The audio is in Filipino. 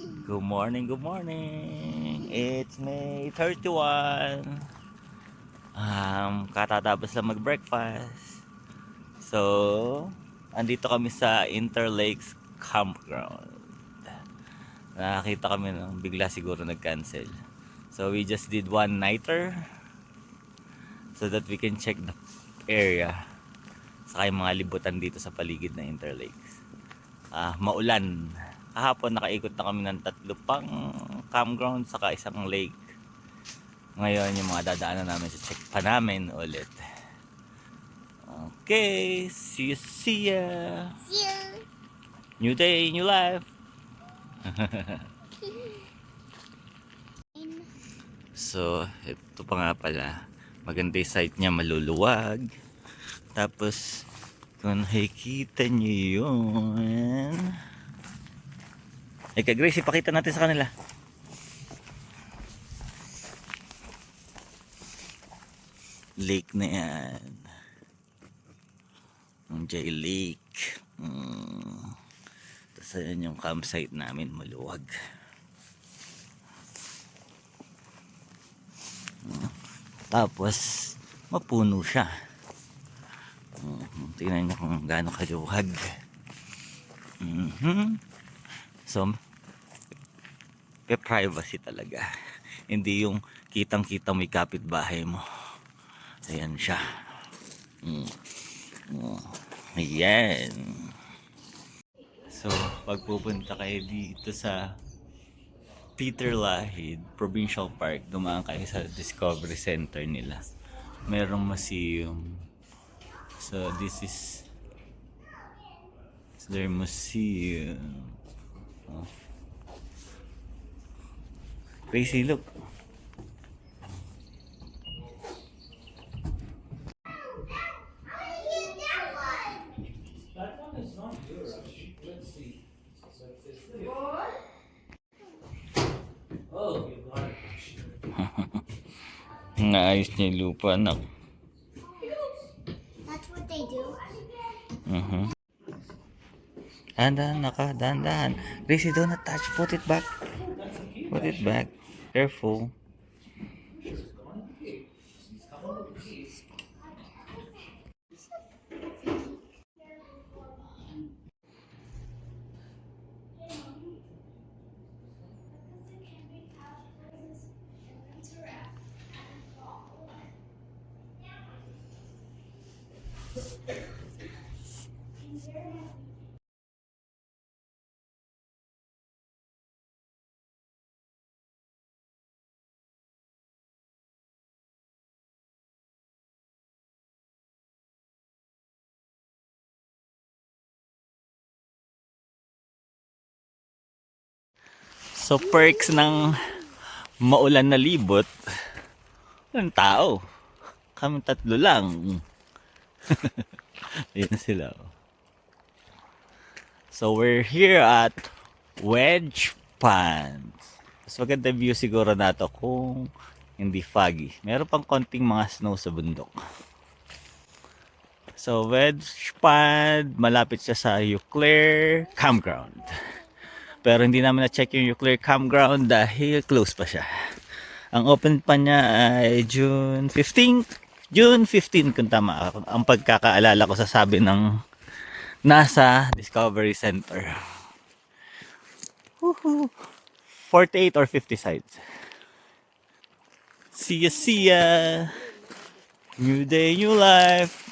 Good morning, good morning. It's May 31. Katatapos lang mag-breakfast. So, andito kami sa Interlakes Campground. Nakakita kami nung bigla siguro nag-cancel. So, we just did one nighter so that we can check the area. Saka yung mga libutan dito sa paligid ng Interlakes. Maulan. Kahapon nakaikot na kami ng 3 pang campground saka isang lake. Ngayon yung mga dadaanan namin sa check pa namin ulit. Okay, see ya. See you. New day, new life. So, ito pa nga pala. Maganda yung site niya, maluluwag. Tapos, kung nakikita niyo yun. Eka Grace, ipakita natin sa kanila. Lake na yan. Ang J Lake. Tapos ayan yung campsite namin, maluwag. Tapos, mapuno siya. Tingnan nyo kung gaano kaluwag. So, privacy talaga. Hindi yung kitang-kita mo yung kapitbahay mo. Ayan siya. Ayan. So, pag pupunta kayo dito sa Peter Lahid Provincial Park, dumaan kayo sa Discovery Center nila. Merong museum. So, this is their museum. Oh. Crazy, look. Naayos niya yung lupa, anak. That's what they do. Dahan-dahan. Gracie, do not touch. Put it back. Put it back. Careful. So, perks ng maulan na libot, walang tao. Kami 3 lang. Ayan sila. So, we're here at Wedge Pond. Mas maganda view siguro nato kung hindi foggy. Meron pang konting mga snow sa bundok. So, Wedge Pond, malapit siya sa Euclair Campground. Pero hindi namin na-check yung Euclair Campground dahil close pa siya. Ang open pa niya ay June 15. June 15 kung tama ang pagkakaalala ko sa sabi ng NASA Discovery Center. Woohoo! 48 or 50 sites. See ya! New day, new life!